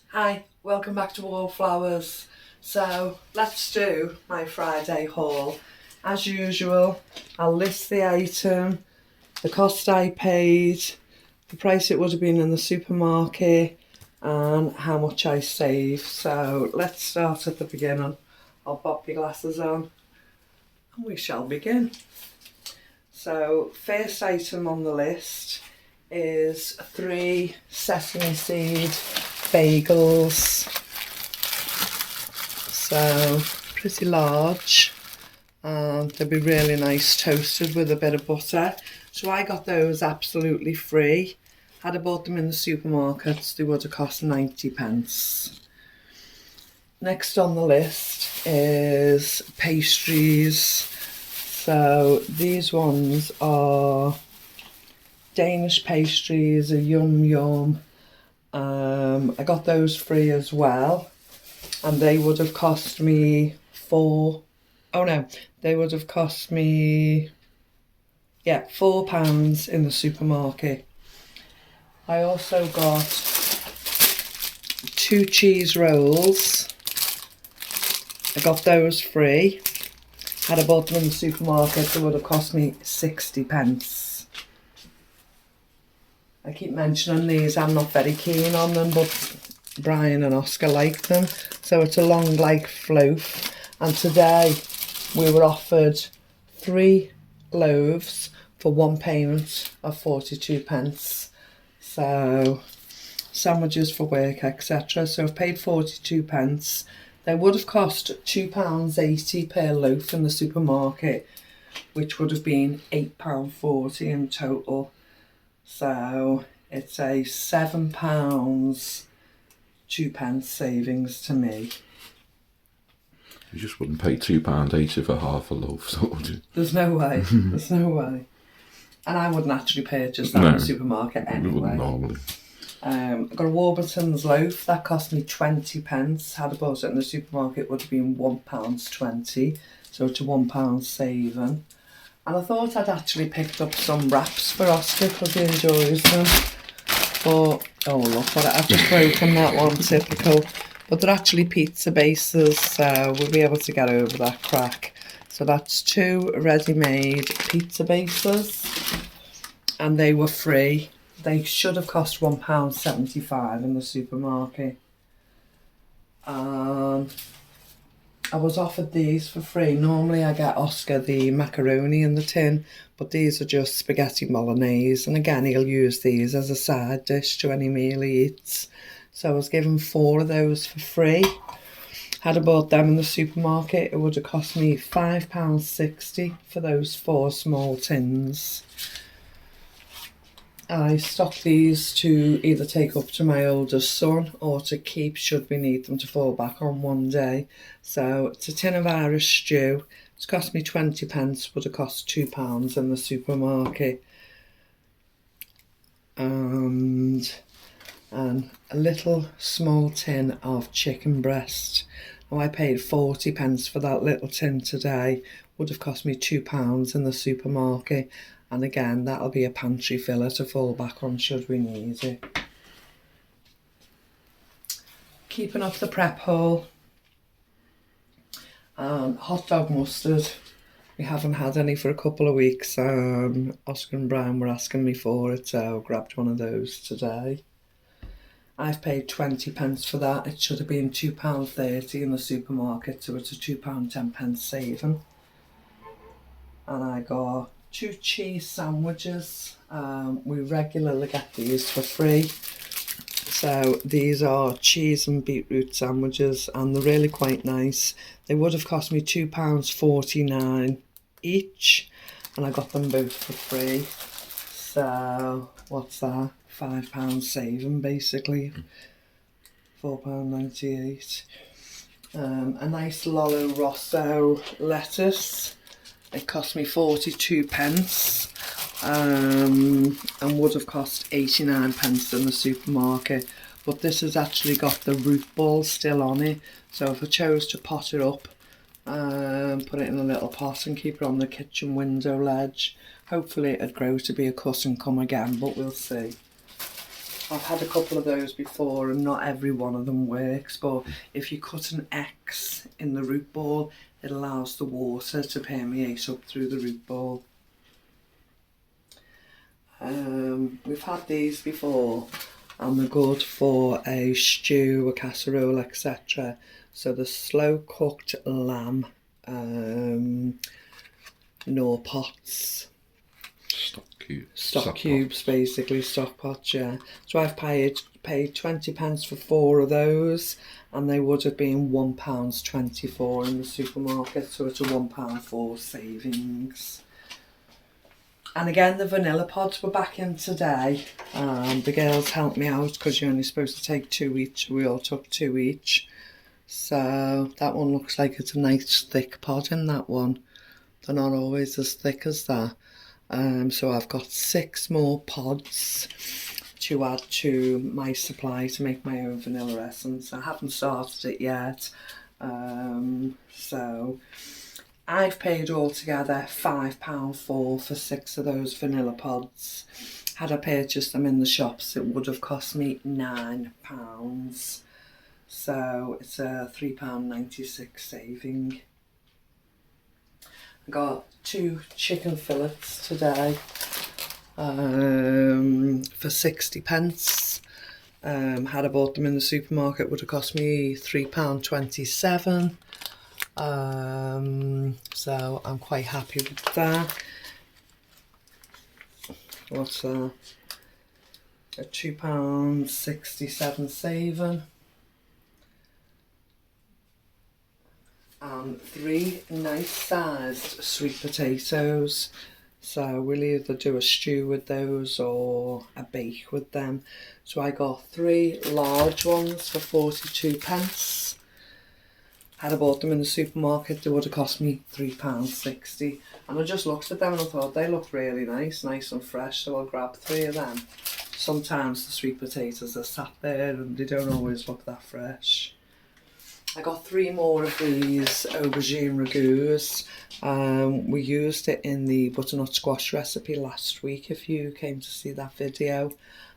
Hi, welcome back to Wallflowers. So let's do my Friday haul. As usual, I'll list the item, the cost I paid, the price it would have been in the supermarket, and how much I saved. So let's start at the beginning. I'll pop your glasses on and we shall begin. So first item on the list is 3 sesame seed bagels. So pretty large, and they'll be really nice toasted with a bit of butter. So I got those absolutely free. Had I bought them in the supermarkets, they would have cost 90p. Next on the list is pastries. So these ones are Danish pastries, a yum yum. I got those free as well, and they would have cost me they would have cost me £4 in the supermarket. I also got 2 cheese rolls. I got those free. Had I bought them in the supermarket, they would have cost me 60p. I keep mentioning these, I'm not very keen on them, but Brian and Oscar like them. So it's a long loaf, and today we were offered 3 loaves for one payment of 42p. So sandwiches for work, etc. So I've paid 42p. They would have cost £2.80 per loaf in the supermarket, which would have been £8.40 in total. So it's a £7, 2p savings to me. You just wouldn't pay £2.80 for half a loaf, so would you? There's no way. There's no way. And I wouldn't actually purchase that in the supermarket anyway. You wouldn't normally. I got a Warburton's loaf that cost me 20p. Had I bought it in the supermarket, it would have been £1.20, so it's a £1 saving. And I thought I'd actually picked up some wraps for Oscar because he enjoys them. But, oh look, I've just broken that one, typical. But they're actually pizza bases, so we'll be able to get over that crack. So that's 2 ready-made pizza bases, and they were free. They should have cost £1.75 in the supermarket. I was offered these for free. Normally I get Oscar the macaroni in the tin, but these are just spaghetti bolognese, and again he'll use these as a side dish to any meal he eats. So I was given 4 of those for free. Had I bought them in the supermarket, it would have cost me £5.60 for those 4 small tins. I stock these to either take up to my oldest son or to keep should we need them to fall back on one day. So it's a tin of Irish stew. It's cost me 20p, would have cost £2 in the supermarket. And a little small tin of chicken breast. Now I paid 40p for that little tin today. Would have cost me £2 in the supermarket. And again, that'll be a pantry filler to fall back on should we need it. Keeping up the prep haul. Hot dog mustard. We haven't had any for a couple of weeks. Oscar and Brian were asking me for it, so I grabbed one of those today. I've paid 20p for that. It should have been £2.30 in the supermarket, so it's a £2.10 saving. And I got 2 cheese sandwiches. We regularly get these for free. So these are cheese and beetroot sandwiches, and they're really quite nice. They would have cost me £2.49 each, and I got them both for free. So what's that? £5 saving basically. £4.98. A nice Lollo Rosso lettuce. It cost me 42p, and would have cost 89p in the supermarket. But this has actually got the root ball still on it. So if I chose to pot it up, put it in a little pot and keep it on the kitchen window ledge, hopefully it'd grow to be a cut and come again, but we'll see. I've had a couple of those before and not every one of them works, but if you cut an X in the root ball, it allows the water to permeate up through the root ball. We've had these before and they're good for a stew, a casserole, etc. So the slow cooked lamb Knorr pots. Stock cubes, basically, stock pots, yeah. So I've paid 20 pence for 4 of those, and they would have been £1.24 in the supermarket, so it's a £1.04 savings. And again, the vanilla pods were back in today. The girls helped me out because you're only supposed to take 2 each. We all took 2 each. So that one looks like it's a nice thick pod in that one. They're not always as thick as that. So I've got 6 more pods to add to my supply to make my own vanilla essence. I haven't started it yet. So I've paid altogether £5.04 for 6 of those vanilla pods. Had I purchased them in the shops, it would have cost me £9. So it's a £3.96 saving. I got 2 chicken fillets today for 60 pence. Had I bought them in the supermarket, would have cost me £3.27. So I'm quite happy with that. What's that? A £2.67 saving. And 3 nice sized sweet potatoes. So we'll either do a stew with those or a bake with them. So I got 3 large ones for 42 pence. Had I bought them in the supermarket, they would have cost me £3.60. And I just looked at them and I thought they look really nice and fresh, so I'll grab 3 of them. Sometimes the sweet potatoes are sat there and they don't always look that fresh. I got 3 more of these aubergine ragouts. We used it in the butternut squash recipe last week if you came to see that video,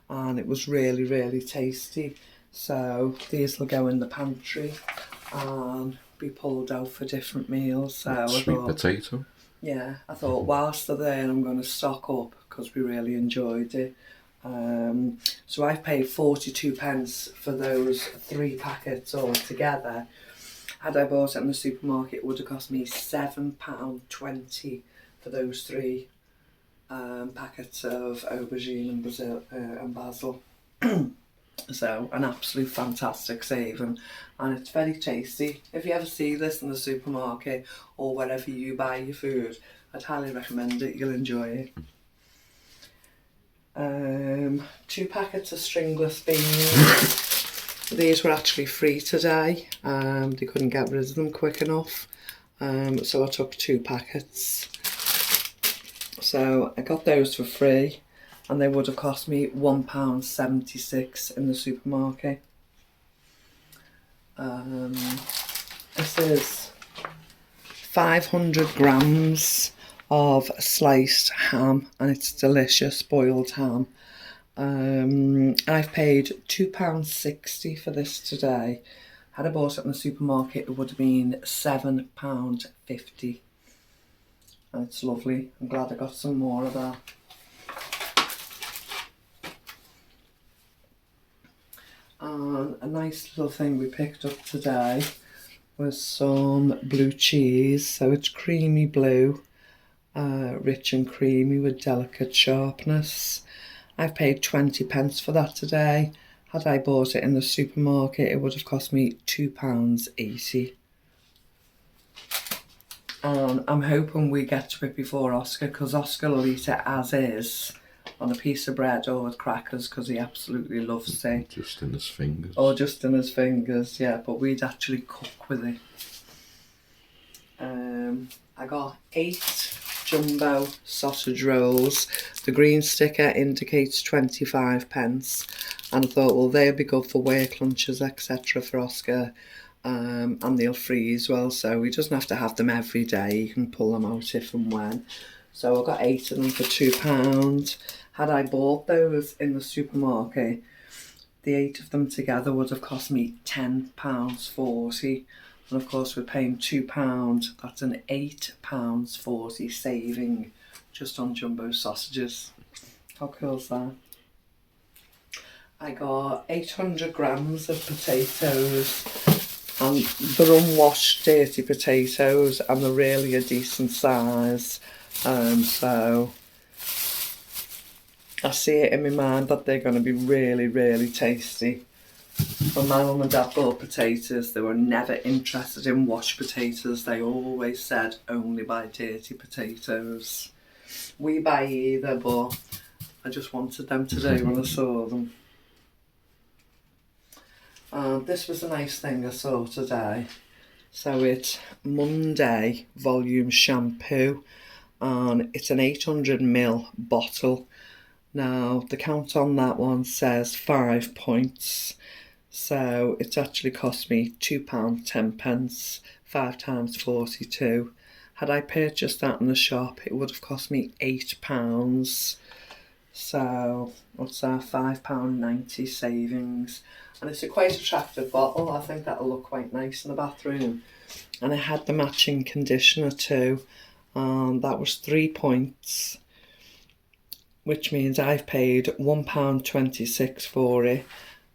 and it was really tasty. So these will go in the pantry and be pulled out for different meals. So sweet potato? Yeah, I thought whilst they're there I'm going to stock up because we really enjoyed it. So I've paid 42 pence for those 3 packets all together. Had I bought it in the supermarket, it would have cost me £7.20 for those 3 packets of aubergine and basil. So an absolute fantastic saving, and it's very tasty. If you ever see this in the supermarket or wherever you buy your food, I'd highly recommend it. You'll enjoy it. 2 packets of stringless beans. These were actually free today. They couldn't get rid of them quick enough, so I took 2 packets. So I got those for free, and they would have cost me £1.76 in the supermarket. This is 500 grams of sliced ham, and it's delicious boiled ham. I've paid £2.60 for this today. Had I bought it in the supermarket, it would have been £7.50. And it's lovely. I'm glad I got some more of that. And a nice little thing we picked up today was some blue cheese. So it's creamy blue, rich and creamy with delicate sharpness. I've paid 20 pence for that today. Had I bought it in the supermarket, it would have cost me £2.80. And I'm hoping we get to it before Oscar, because Oscar will eat it as is on a piece of bread or with crackers because he absolutely loves it. Just in his fingers. Or just in his fingers, yeah, but we'd actually cook with it. I got 8 jumbo sausage rolls. The green sticker indicates 25 pence, and I thought, well, they'll be good for work lunches, etc. for Oscar, and they'll freeze well, so he doesn't have to have them every day. You can pull them out if and when. So I got 8 of them for £2. Had I bought those in the supermarket, the 8 of them together would have cost me £10.40. And of course we're paying £2. That's an £8.40 saving just on jumbo sausages. How cool is that? I got 800 grams of potatoes, and they're unwashed dirty potatoes and they're really a decent size. So I see it in my mind that they're going to be really, really tasty. When my mum and dad bought potatoes, they were never interested in washed potatoes. They always said only buy dirty potatoes. We buy either, but I just wanted them today when I saw them. This was a nice thing I saw today. So it's Monday Volume Shampoo, and it's an 800ml bottle. Now the count on that one says 5 points, so it's actually cost me £2.10, 5 times 42. Had I purchased that in the shop, it would have cost me £8. So what's that, £5.90 savings. And it's a quite attractive bottle. I think that'll look quite nice in the bathroom. And I had the matching conditioner too. That was 3 points, which means I've paid £1.26 for it,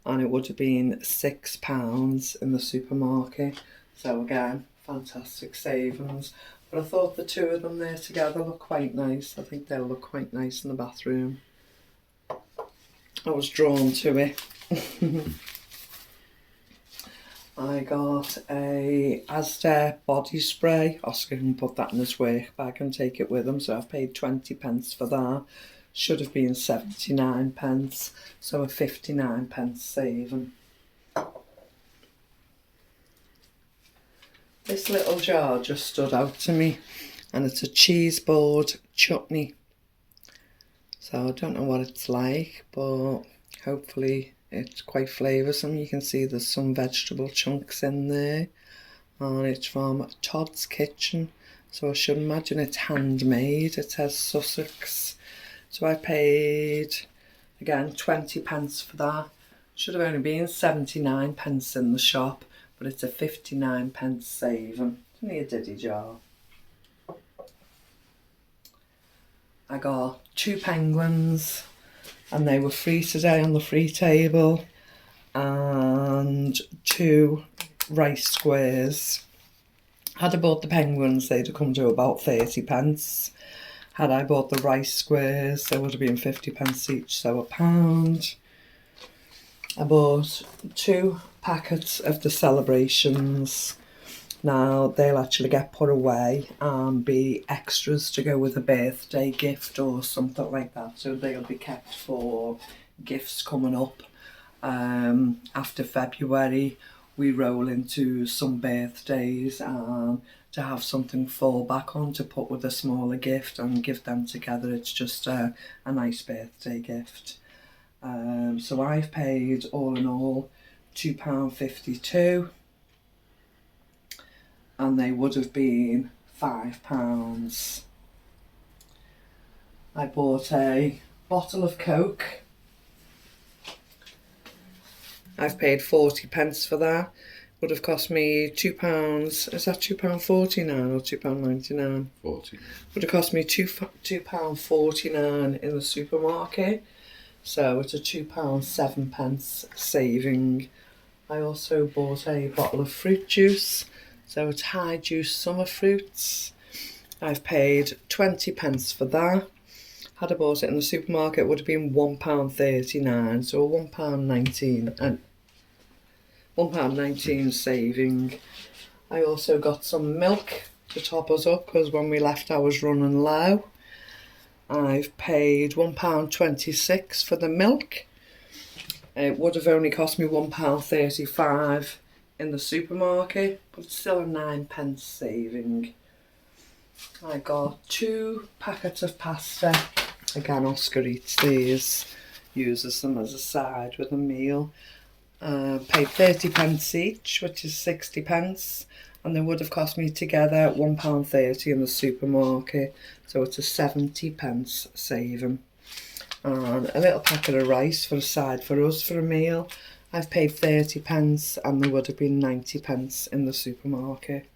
and it would have been £6 in the supermarket. So again, fantastic savings. But I thought the two of them there together look quite nice. I think they'll look quite nice in the bathroom. I was drawn to it. I got a Asda body spray. Oscar can put that in his work bag and take it with him, so I've paid 20p for that. Should have been 79p, so a 59p saving. This little jar just stood out to me, and it's a cheese board chutney. So I don't know what it's like, but hopefully it's quite flavoursome. You can see there's some vegetable chunks in there, and it's from Todd's Kitchen, so I should imagine it's handmade. It says Sussex. So I paid, again, 20p for that. Should have only been 79p in the shop, but it's a 59p saving. It's only a diddy jar. I got 2 penguins, and they were free today on the free table, and 2 rice squares. Had I bought the penguins, they'd have come to about 30p. Had I bought the rice squares, they would have been 50p each, so £1. I bought 2 packets of the celebrations. Now they'll actually get put away and be extras to go with a birthday gift or something like that, so they'll be kept for gifts coming up. After February we roll into some birthdays, and to have something fall back on to put with a smaller gift and give them together, it's just a nice birthday gift. So I've paid all in all £2.52, and they would have been £5. I bought a bottle of Coke. I've paid 40p for that. Would have cost me £2. Is that £2.49 or £2.99? 40. Would have cost me £2.49 in the supermarket. So it's a £2.07 saving. I also bought a bottle of fruit juice. So it's High Juice Summer Fruits. I've paid 20p for that. Had I bought it in the supermarket, it would have been £1.39, so a £1.19 saving. I also got some milk to top us up, because when we left I was running low. I've paid £1.26 for the milk. It would have only cost me £1.35 in the supermarket, but it's still a 9p saving. I got 2 packets of pasta. Again, Oscar eats these, uses them as a side with a meal. Paid 30 pence each, which is 60 pence, and they would have cost me together £1.30 in the supermarket, so it's a 70 pence saving. And a little packet of rice for a side for us for a meal, I've paid 30 pence, and there would have been 90 pence in the supermarket.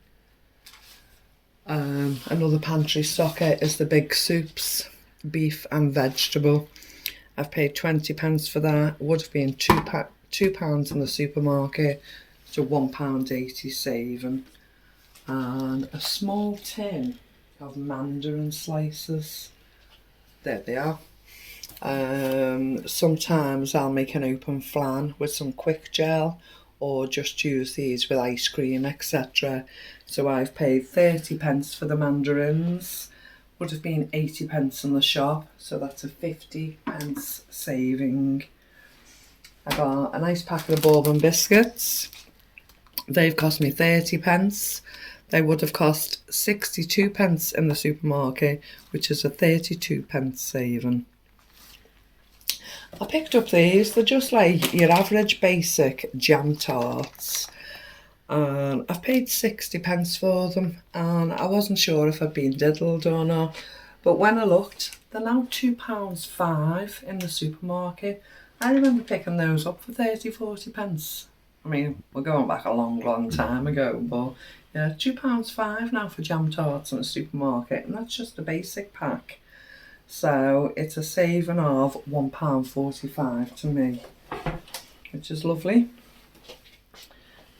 Another pantry stocker is the big soups, beef and vegetable. I've paid 20 pence for that. Would have been £2 in the supermarket, so £1.80 saving. And a small tin of mandarin slices. There they are. Sometimes I'll make an open flan with some quick gel, or just use these with ice cream, etc. So I've paid 30 pence for the mandarins. Would have been 80 pence in the shop, so that's a 50 pence saving. I got a nice packet of bourbon biscuits. They've cost me 30 pence. They would have cost 62 pence in the supermarket, which is a 32 pence saving. I picked up these. They're just like your average basic jam tarts. And I've paid 60 pence for them, and I wasn't sure if I'd been diddled or not. But when I looked, they're now £2.05 in the supermarket. I remember picking those up for 30-40 pence. I mean, we're going back a long time ago, but yeah, £2.05 now for jam tarts in the supermarket, and that's just a basic pack. So it's a saving of £1.45 to me, which is lovely.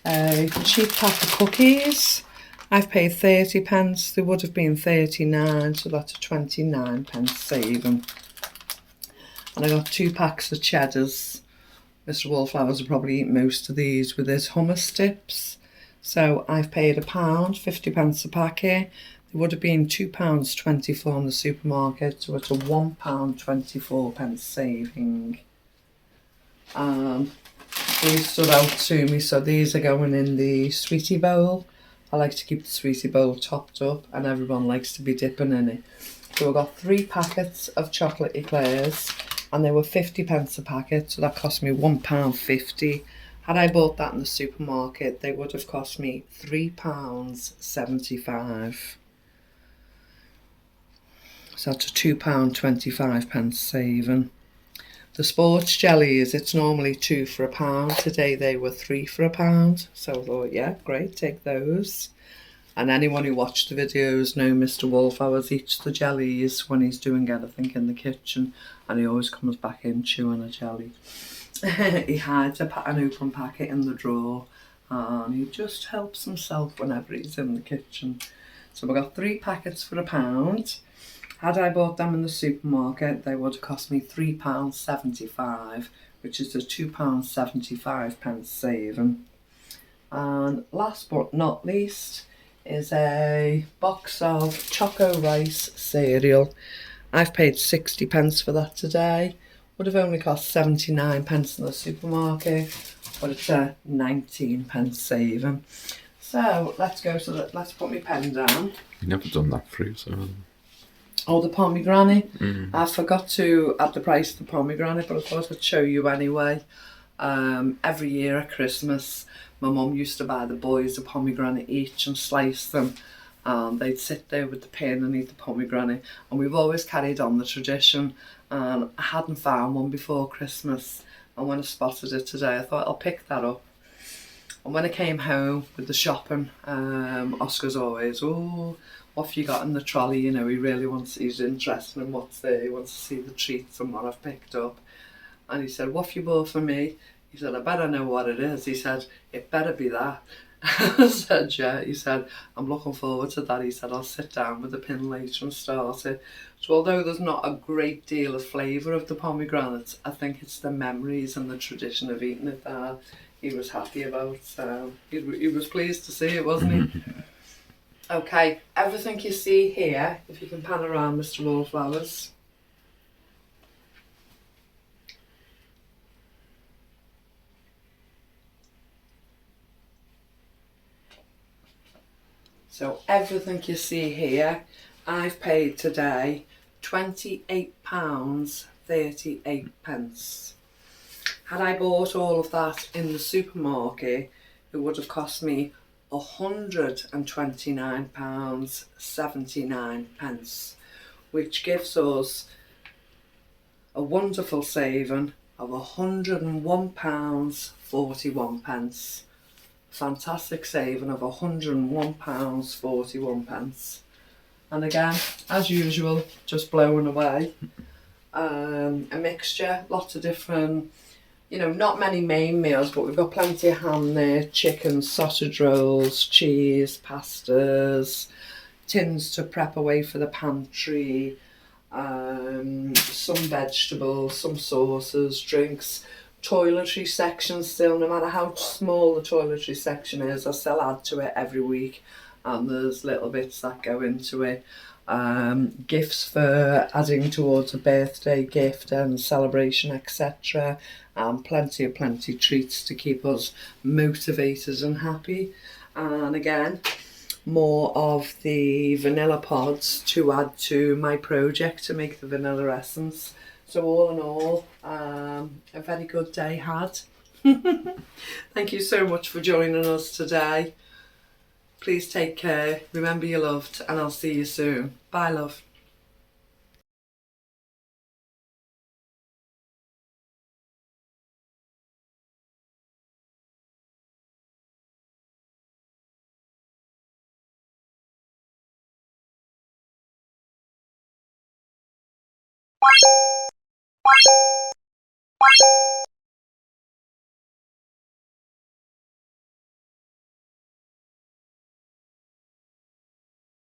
A cheap pack of cookies. I've paid 30 pence. They would have been 39, so that's a 29 pence saving. And I got 2 packs of cheddars. Mr. Wallflowers will probably eat most of these with his hummus dips. So I've paid £1, 50 pence a packet. There would have been £2.24 in the supermarket, so it's a £1.24 pence saving. These stood out to me, so these are going in the sweetie bowl. I like to keep the sweetie bowl topped up, and everyone likes to be dipping in it. So I got 3 packets of chocolate eclairs, and they were 50 pence a packet, so that cost me £1.50. Had I bought that in the supermarket, they would have cost me £3.75. So that's a £2.25 saving. The sports jellies, it's normally 2 for £1. Today they were 3 for £1. So I thought, yeah, great, take those. And anyone who watched the videos know Mr. Wallflowers eats the jellies when he's doing anything in the kitchen, and he always comes back in chewing a jelly. He hides an open packet in the drawer, and he just helps himself whenever he's in the kitchen. So we got 3 packets for £1. Had I bought them in the supermarket, they would have cost me £3.75, which is a £2.75 saving. And last but not least is a box of Choco Rice cereal. I've paid 60 pence for that today. Would have only cost 79 pence in the supermarket, but it's a 19 pence saving. So let's go to let's put my pen down. You've never done that fruit, so. Oh, the pomegranate. I forgot to add the price of the pomegranate, but I thought I'd show you anyway. Every year at Christmas, my mum used to buy the boys a pomegranate each and slice them. They'd sit there with the pin and eat the pomegranate. And we've always carried on the tradition. I hadn't found one before Christmas. And when I spotted it today, I thought I'll pick that up. And when I came home with the shopping, Oscar's always, oh, what have you got in the trolley? You know, he's interested in what's there. He wants to see the treats and what I've picked up. And he said, what have you bought for me? He said, I better know what it is. He said, it better be that. I said, yeah. He said, I'm looking forward to that. He said, I'll sit down with the pin later and start it. So although there's not a great deal of flavour of the pomegranates, I think it's the memories and the tradition of eating it that he was happy about. So he was pleased to see it, wasn't he? Okay, everything you see here, if you can pan around, Mr. Wallflowers. So everything you see here, I've paid today £28.38. Had I bought all of that in the supermarket, it would have cost me £129.79, which gives us a wonderful saving of £101.41. Fantastic saving of £101.41. And again, as usual, just blowing away. A mixture, lots of different, not many main meals, but we've got plenty of ham there, chicken, sausage rolls, cheese, pastas, tins to prep away for the pantry, some vegetables, some sauces, drinks, toiletry section still, no matter how small the toiletry section is, I still add to it every week, and there's little bits that go into it. Gifts for adding towards a birthday gift and celebration, etc. Plenty treats to keep us motivated and happy. And again, more of the vanilla pods to add to my project to make the vanilla essence. So all in all, a very good day had. Thank you so much for joining us today. Please take care, remember you're loved, and I'll see you soon. Bye, love.